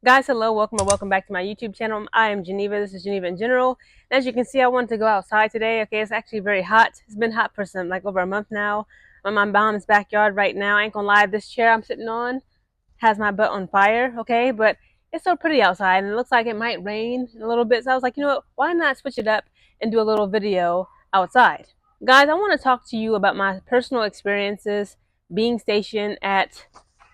Guys, hello, welcome or welcome back to my YouTube channel. I am Geneva. This is Geneva in General. And as you can see, I wanted to go outside today. Okay, it's actually very hot. It's been hot for over a month now. I'm in my mom's backyard right now. I ain't gonna lie, this chair I'm sitting on has my butt on fire, okay? But it's so pretty outside and it looks like it might rain a little bit. So I was like, you know what, why not switch it up and do a little video outside? Guys, I want to talk to you about my personal experiences being stationed at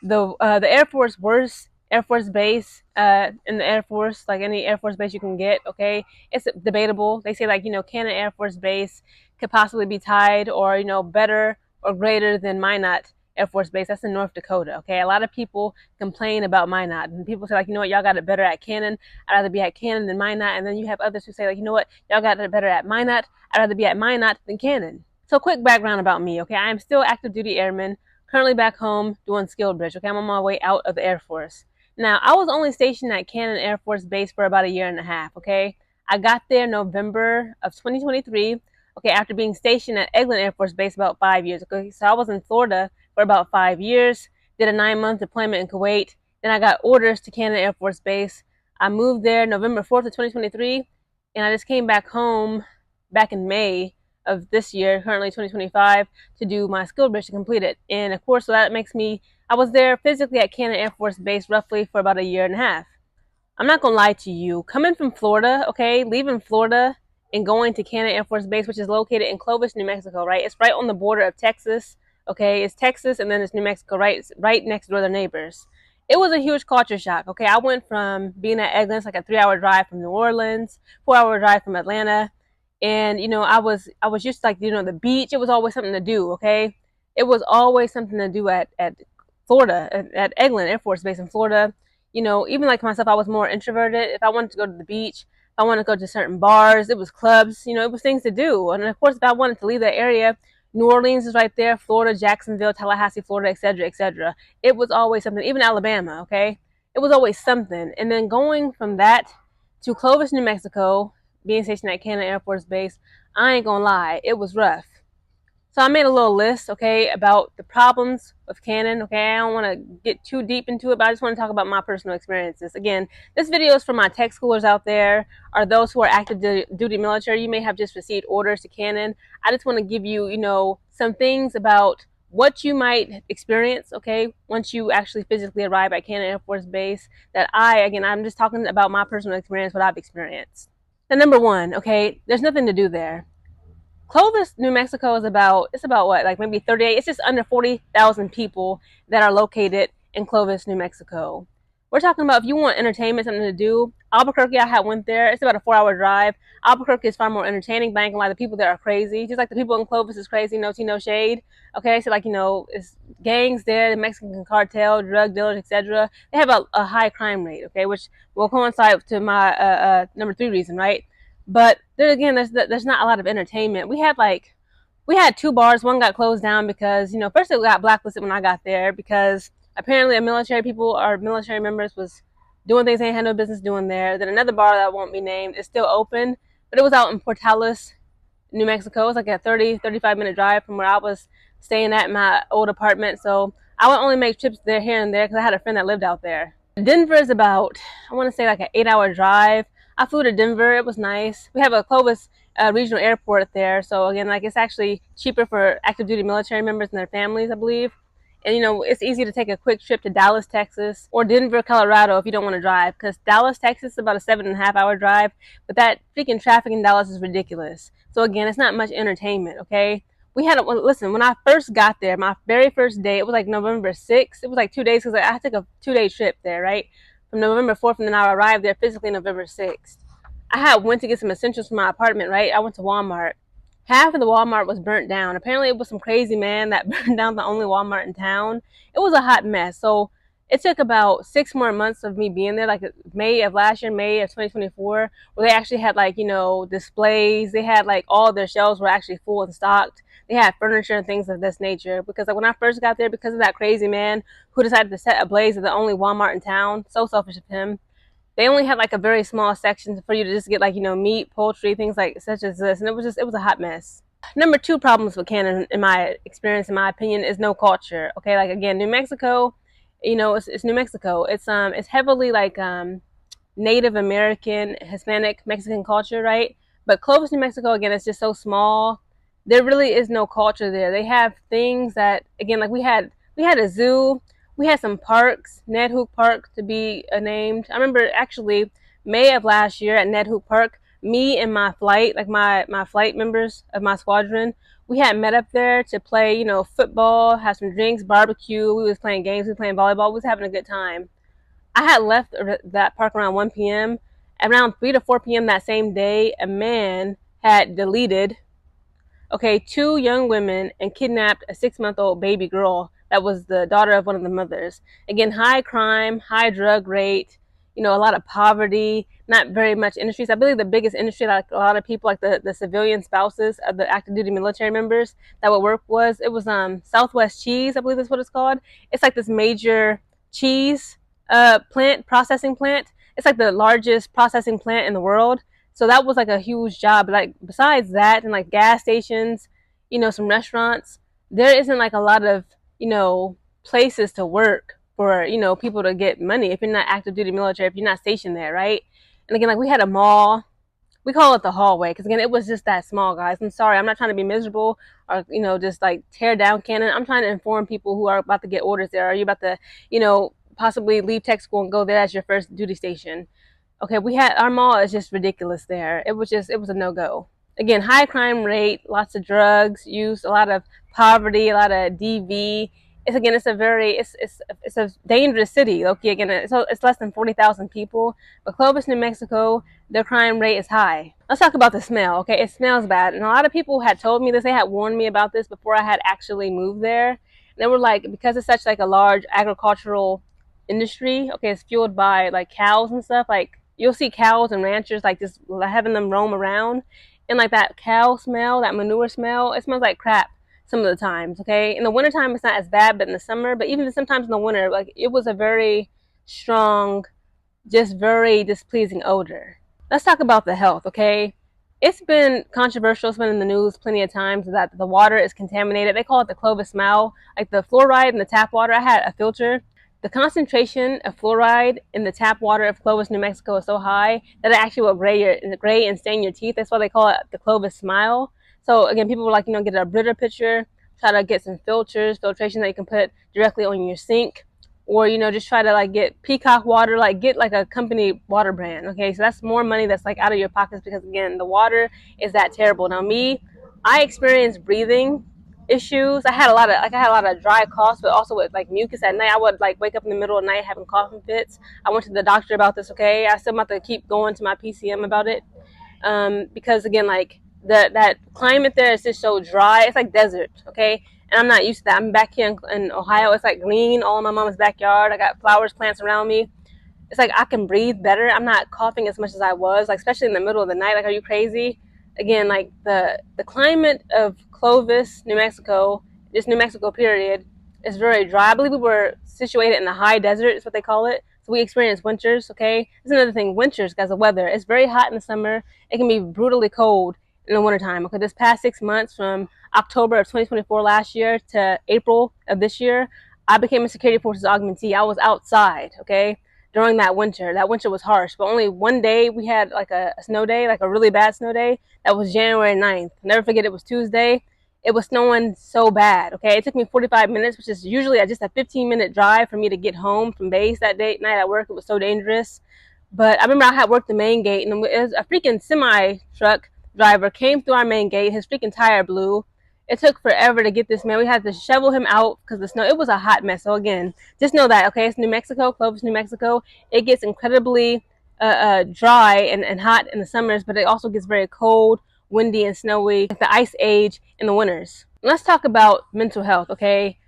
the Air Force worst Air Force base in the Air Force, like any Air Force base you can get. Okay, it's debatable. They say like Cannon Air Force Base could possibly be tied or better or greater than Minot Air Force Base. That's in North Dakota. Okay, a lot of people complain about Minot, and people say like, you know what, y'all got it better at Cannon. I'd rather be at Cannon than Minot. And then you have others who say like, you know what, y'all got it better at Minot. I'd rather be at Minot than Cannon. So quick background about me. Okay, I am still active duty airman, currently back home doing skill bridge. Okay, I'm on my way out of the Air Force. Now, I was only stationed at Cannon Air Force Base for about a year and a half. Okay, I got there November of 2023. Okay, after being stationed at Eglin Air Force Base about 5 years. Okay, so I was in Florida for about 5 years, did a 9-month deployment in Kuwait. Then I got orders to Cannon Air Force Base. I moved there November 4th of 2023, and I just came back home back in May of this year, currently 2025, to do my skill bridge to complete it. And of course, so that makes me, I was there physically at Cannon Air Force Base roughly for about a year and a half. I'm not gonna lie to you, coming from Florida, okay, leaving Florida and going to Cannon Air Force Base, which is located in Clovis, New Mexico, right? It's right on the border of Texas, okay? It's Texas and then it's New Mexico, right? It's right next door to their neighbors. It was a huge culture shock, okay? I went from being at Eglin, like a 3-hour drive from New Orleans, 4-hour drive from Atlanta, and I was just like the beach. It was always something to do, okay? It was always something to do at Florida, at Eglin Air Force Base in Florida. Even like myself, I was more introverted. If I wanted to go to the beach, if I wanted to go to certain bars, it was clubs, it was things to do. And of course, if I wanted to leave that area, New Orleans is right there, Florida, Jacksonville, Tallahassee, Florida, etc., etc. It was always something, even Alabama, okay? It was always something. And then going from that to Clovis, New Mexico, being stationed at Cannon Air Force Base, I ain't gonna lie, it was rough. So I made a little list, okay, about the problems with Cannon. Okay, I don't want to get too deep into it, but I just want to talk about my personal experiences. Again, this video is for my tech schoolers out there, or those who are active duty military. You may have just received orders to Cannon. I just want to give you, some things about what you might experience, okay, once you actually physically arrive at Cannon Air Force Base. I'm just talking about my personal experience, what I've experienced. And number one, okay, there's nothing to do there. Clovis, New Mexico is about what, like maybe 38, it's just under 40,000 people that are located in Clovis, New Mexico. We're talking about if you want entertainment, something to do. Albuquerque, I had went there. It's about a 4-hour drive. Albuquerque is far more entertaining, but I ain't gonna lie, the people there are crazy. Just like the people in Clovis is crazy, no tea, no shade. Okay, so like, it's gangs there, the Mexican cartel, drug dealers, etc. They have a high crime rate, okay, which will coincide to my number 3 reason, right? But there again, there's not a lot of entertainment. We had 2 bars. One got closed down because first it got blacklisted when I got there because apparently a military people or military members was doing things they had no business doing there. Then another bar that won't be named is still open, but it was out in Portales, New Mexico. It was like a 35-minute drive from where I was staying at my old apartment. So I would only make trips there here and there because I had a friend that lived out there. Denver is about, I want to say, like an 8-hour drive. I flew to Denver. It was nice. We have a Clovis regional airport there. So again, like it's actually cheaper for active duty military members and their families, I believe. And it's easy to take a quick trip to Dallas, Texas, or Denver, Colorado if you don't want to drive. Because Dallas, Texas is about a 7.5-hour drive. But that freaking traffic in Dallas is ridiculous. So again, it's not much entertainment, okay? Listen, when I first got there, my very first day, it was like November 6th. It was like 2 days because I took a 2-day trip there, right? From November 4th, and then I arrived there physically November 6th. I had went to get some essentials from my apartment, right? I went to Walmart. Half of the Walmart was burnt down. Apparently it was some crazy man that burned down the only Walmart in town. It was a hot mess. So it took about 6 more months of me being there, like May of last year, May of 2024, where they actually had like, displays. They had like all their shelves were actually full and stocked. They had furniture and things of this nature. Because like when I first got there, because of that crazy man who decided to set ablaze the only Walmart in town, so selfish of him, they only had like a very small section for you to just get like, meat, poultry, things like such as this. And it was a hot mess. Number 2 problems with Canada, in my experience, in my opinion, is no culture. Okay, like again, New Mexico It's New Mexico. It's heavily like Native American, Hispanic, Mexican culture, right? But Clovis, New Mexico, again, it's just so small. There really is no culture there. They have things that, again, like we had a zoo, we had some parks, Ned Hook Park to be named. I remember actually May of last year at Ned Hook Park, me and my flight, like my flight members of my squadron, we had met up there to play, football, have some drinks, barbecue. We was playing games, we was playing volleyball, we was having a good time. I had left that park around 1 p.m. Around 3 to 4 p.m. that same day, a man had deleted, okay, two young women and kidnapped a 6-month-old baby girl that was the daughter of one of the mothers. Again, high crime, high drug rate, a lot of poverty, not very much industries. I believe the biggest industry, like a lot of people, like the civilian spouses of the active duty military members that would work it was Southwest Cheese, I believe that's what it's called. It's like this major cheese processing plant. It's like the largest processing plant in the world. So that was like a huge job. Like besides that and like gas stations, some restaurants, there isn't like a lot of, places to work for, people to get money if you're not active duty military, if you're not stationed there, right? And again, like we had a mall. We call it the hallway because again, it was just that small, guys. I'm sorry, I'm not trying to be miserable or just like tear down Cannon. I'm trying to inform people who are about to get orders there. Are you about to, possibly leave tech school and go there as your first duty station? Okay, we had our mall is just ridiculous there. It was a no-go. Again, high crime rate, lots of drugs use, a lot of poverty, a lot of DV. It's a dangerous city. Okay, again, it's less than 40,000 people, but Clovis, New Mexico, their crime rate is high. Let's talk about the smell. Okay, it smells bad, and a lot of people had told me this. They had warned me about this before I had actually moved there. They were like, because it's such like a large agricultural industry. Okay, it's fueled by like cows and stuff. Like you'll see cows and ranchers like just having them roam around, and like that cow smell, that manure smell, it smells like crap some of the times. Okay, in the wintertime it's not as bad, but in the summer, but even sometimes in the winter, like it was a very strong, just very displeasing odor. Let's talk about the health. Okay, it's been controversial. It's been in the news plenty of times that the water is contaminated. They call it the Clovis smell, like the fluoride in the tap water. I had a filter. The concentration of fluoride in the tap water of Clovis, New Mexico is so high that it actually will gray and stain your teeth. That's why they call it the Clovis smile. So again, people will like, get a Brita pitcher, try to get some filtration that you can put directly on your sink, or, just try to like get Peacock water, like get like a company water brand. Okay, so that's more money that's like out of your pockets because again, the water is that terrible. Now I experienced breathing issues. I had a lot of dry coughs, but also with like mucus at night. I would like wake up in the middle of the night having coughing fits. I went to the doctor about this. Okay, I still have to keep going to my PCM about it, because again, like that climate there is just so dry. It's like desert. Okay, and I'm not used to that. I'm back here in Ohio. It's like green all in my mom's backyard. I got flowers, plants around me. It's like I can breathe better. I'm not coughing as much as I was, like especially in the middle of the night. Like, are you crazy? Again, like the climate of Clovis, New Mexico, just New Mexico period, is very dry. I believe we were situated in the high desert, is what they call it. So we experience winters. Okay, that's another thing. Winters, guys, the weather. It's very hot in the summer. It can be brutally cold in the wintertime. Okay, this past 6 months from October of 2024 last year to April of this year, I became a security forces augmentee. I was outside. Okay, during that winter. That winter was harsh, but only one day we had like a snow day, like a really bad snow day. That was January 9th. Never forget, it was Tuesday. It was snowing so bad. Okay, it took me 45 minutes, which is usually just a 15-minute drive for me to get home from base that night at work. It was so dangerous. But I remember I had worked the main gate, and it was a freaking semi truck driver came through our main gate. His freaking tire blew. It took forever to get this man. We had to shovel him out because the snow. It was a hot mess. So again, just know that. Okay, it's New Mexico, Clovis, New Mexico. It gets incredibly dry and hot in the summers, but it also gets very cold, windy, and snowy, like the ice age in the winters. Let's talk about mental health. Okay,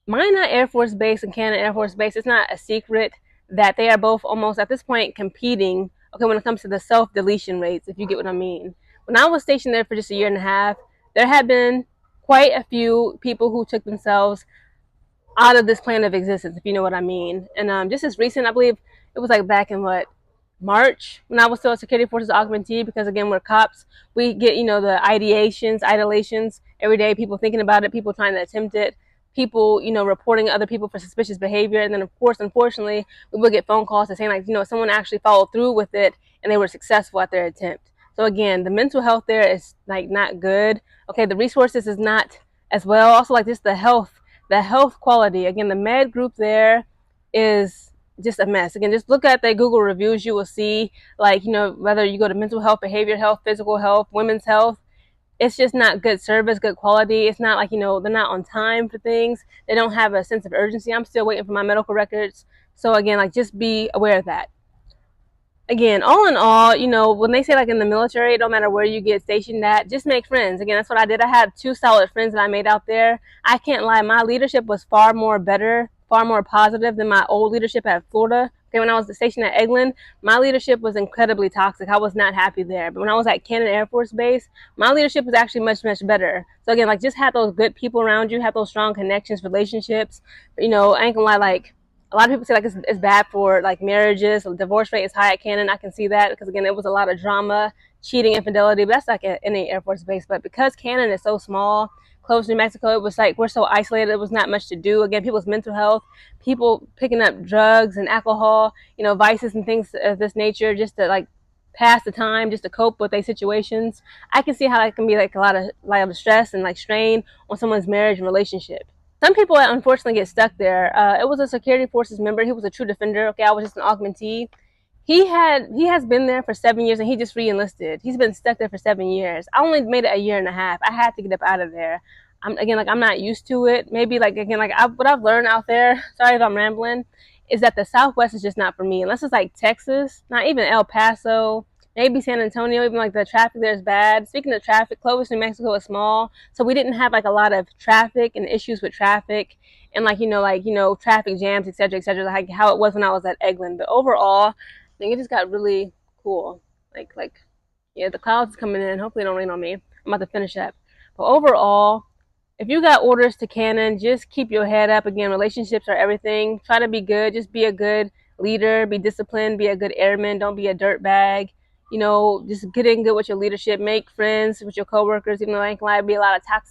Minot Air Force Base and Cannon Air Force Base. It's not a secret that they are both almost at this point competing. Okay, when it comes to the self-deletion rates, if you get what I mean. When I was stationed there for just a year and a half, there had been quite a few people who took themselves out of this plane of existence, if you know what I mean. And just as recent, I believe it was like back in March, when I was still a security forces augmentee, because again, we're cops. We get, the ideations, idolations every day, people thinking about it, people trying to attempt it. people, reporting other people for suspicious behavior. And then, of course, unfortunately, we would get phone calls saying, like, someone actually followed through with it and they were successful at their attempt. So again, the mental health there is like not good. Okay, the resources is not as well. Also, like just the health quality. Again, the med group there is just a mess. Again, just look at the Google reviews. You will see, like, whether you go to mental health, behavioral health, physical health, women's health, it's just not good service, good quality. It's not like, they're not on time for things. They don't have a sense of urgency. I'm still waiting for my medical records. So again, like just be aware of that. Again, all in all, when they say like in the military, it don't matter where you get stationed at, just make friends. Again, that's what I did. I had 2 solid friends that I made out there. I can't lie, my leadership was far more better, far more positive than my old leadership at Florida. Okay, when I was stationed at Eglin, my leadership was incredibly toxic. I was not happy there. But when I was at Cannon Air Force Base, my leadership was actually much, much better. So again, like just have those good people around you, have those strong connections, relationships. I ain't gonna lie, like a lot of people say like it's bad for like marriages. The divorce rate is high at Cannon. I can see that because again, it was a lot of drama, cheating, infidelity. But that's like at any Air Force base. But because Cannon is so small, close to New Mexico, it was like we're so isolated. It was not much to do. Again, people's mental health, people picking up drugs and alcohol, vices and things of this nature, just to like pass the time, just to cope with their situations. I can see how that can be like a lot of stress and like strain on someone's marriage and relationship. Some people unfortunately get stuck there. It was a security forces member. He was a true defender. Okay, I was just an augmentee. He has been there for 7 years and he just re-enlisted. He's been stuck there for 7 years. I only made it a year and a half. I had to get up out of there. I'm not used to it. Maybe what I've learned out there. Sorry if I'm rambling. Is that the Southwest is just not for me. Unless it's like Texas, not even El Paso, maybe San Antonio. Even like the traffic there is bad. Speaking of traffic, Clovis, New Mexico is small, so we didn't have like a lot of traffic and issues with traffic and traffic jams, etc., like how it was when I was at Eglin. But overall, I think it just got really cool. Yeah, the clouds coming in. Hopefully, it don't rain on me. I'm about to finish up. But overall, if you got orders to Cannon, just keep your head up. Again, relationships are everything. Try to be good. Just be a good leader. Be disciplined. Be a good airman. Don't be a dirtbag. Just get in good with your leadership. Make friends with your coworkers. Even though there ain't gonna be a lot of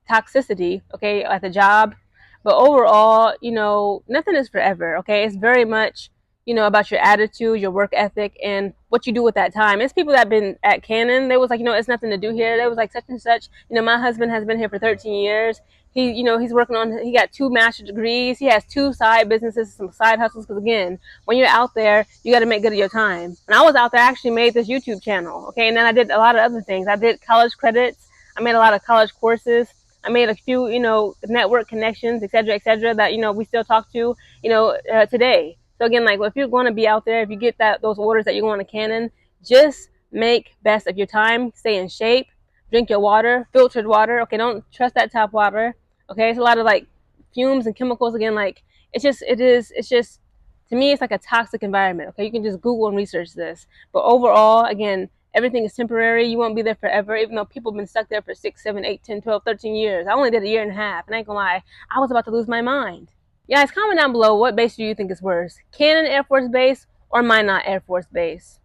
toxicity, okay, at the job. But overall, nothing is forever. Okay, it's very much about your attitude, your work ethic, and what you do with that time. It's people that have been at Cannon. They was like, it's nothing to do here. They was like such and such. My husband has been here for 13 years. He's working on. He got 2 master's degrees. He has 2 side businesses, some side hustles. Because again, when you're out there, you got to make good of your time. And I was out there, I actually made this YouTube channel. Okay, and then I did a lot of other things. I did college credits. I made a lot of college courses. I made a few, network connections, etc., that we still talk to, today. So again, like if you're going to be out there, if you get those orders that you're going to Cannon, just make best of your time. Stay in shape. Drink your water, filtered water. Okay, don't trust that tap water. Okay, it's a lot of like fumes and chemicals. Again, like it's just to me, it's like a toxic environment. Okay, you can just Google and research this. But overall, again, everything is temporary. You won't be there forever, even though people have been stuck there for 6, 7, 8, 10, 12, 13 years. I only did a year and a half, and I ain't gonna lie, I was about to lose my mind. Yeah, guys, comment down below what base do you think is worse, Cannon Air Force Base or Minot Air Force Base?